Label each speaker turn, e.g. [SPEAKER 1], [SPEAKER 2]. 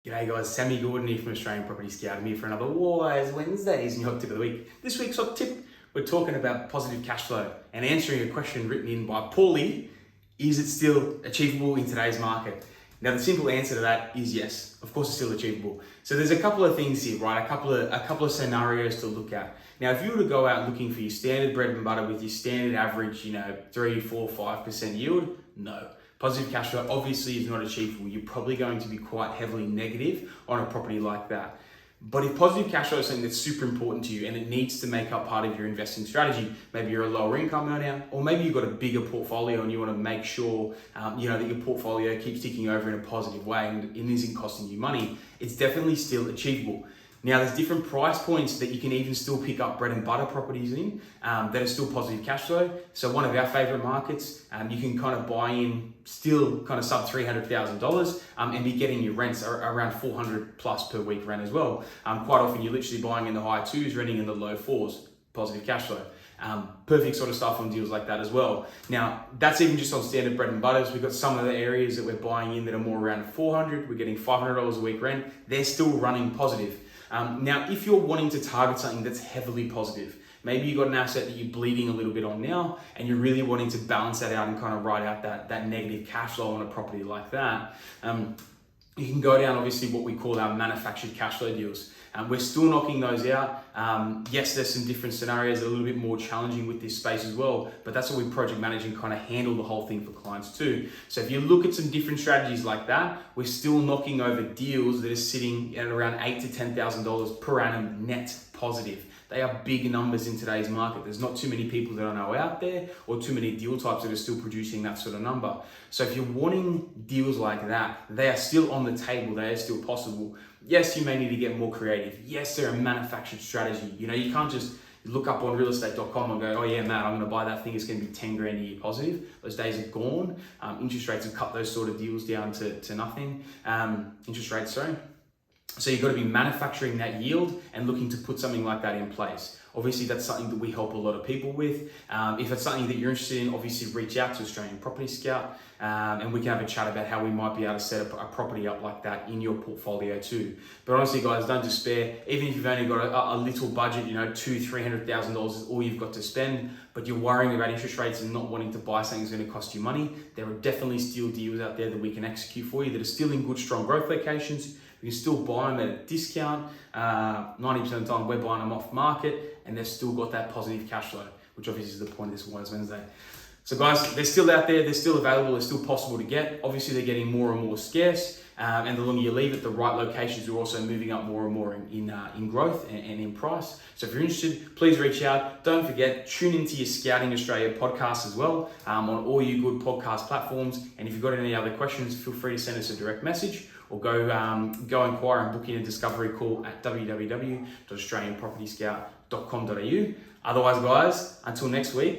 [SPEAKER 1] G'day guys, Sammy Gordon here from Australian Property Scout. I'm here for another Wiiise Wednesdays and your hot tip of the week. This week's hot tip, we're talking about positive cash flow and answering a question written in by Paulie. Is it still achievable in today's market? Now the simple answer to that is yes. Of course it's still achievable. So there's a couple of things here, right? A couple of scenarios to look at. Now if you were to go out looking for your standard bread and butter with your standard average, 3, 4, 5% yield, no. Positive cash flow obviously is not achievable. You're probably going to be quite heavily negative on a property like that. But if positive cash flow is something that's super important to you and it needs to make up part of your investing strategy, maybe you're a lower income earner, or maybe you've got a bigger portfolio and you want to make sure that your portfolio keeps ticking over in a positive way and it isn't costing you money, it's definitely still achievable. Now there's different price points that you can even still pick up bread and butter properties in that are still positive cash flow. So one of our favorite markets, you can kind of buy in still kind of sub $300,000 and be getting your rents around 400 plus per week rent as well. Quite often you're literally buying in the high 2s, renting in the low 4s, positive cash flow. Perfect sort of stuff on deals like that as well. Now, that's even just on standard bread and butters. We've got some of the areas that we're buying in that are more around 400. We're getting $500 a week rent. They're still running positive. Now, if you're wanting to target something that's heavily positive, maybe you've got an asset that you're bleeding a little bit on now and you're really wanting to balance that out and kind of ride out that negative cash flow on a property like that, you can go down obviously what we call our manufactured cash flow deals. We're still knocking those out. Yes, there's some different scenarios that are a little bit more challenging with this space as well, but that's what we project manage and kind of handle the whole thing for clients too. So if you look at some different strategies like that, we're still knocking over deals that are sitting at around $8,000 to $10,000 per annum net positive. They are big numbers in today's market. There's not too many people that I know out there or too many deal types that are still producing that sort of number. So if you're wanting deals like that, they are still on the table. They are still possible. Yes, you may need to get more creative. Yes, they're a manufactured strategy. You can't just look up on realestate.com and go, oh yeah, Matt, I'm going to buy that thing. It's going to be 10 grand a year positive. Those days are gone. Interest rates have cut those sort of deals down to nothing. Interest rates, sorry. So you've got to be manufacturing that yield and looking to put something like that in place. Obviously, that's something that we help a lot of people with. If it's something that you're interested in, obviously reach out to Australian Property Scout and we can have a chat about how we might be able to set up a property up like that in your portfolio too. But honestly, guys, don't despair. Even if you've only got a little budget, $200,000, $300,000 is all you've got to spend, but you're worrying about interest rates and not wanting to buy something that's going to cost you money, there are definitely still deals out there that we can execute for you that are still in good, strong growth locations. We can still buy them at a discount. 90% of the time we're buying them off market and they've still got that positive cash flow, which obviously is the point of this Wiiise Wednesday. So guys, they're still out there, they're still available, they're still possible to get. Obviously they're getting more and more scarce and the longer you leave it, the right locations are also moving up more and more in growth and in price. So if you're interested, please reach out. Don't forget, tune into your Scouting Australia podcast as well on all your good podcast platforms. And if you've got any other questions, feel free to send us a direct message or go inquire and book in a discovery call at www.australianpropertyscout.com.au. Otherwise, guys, until next week,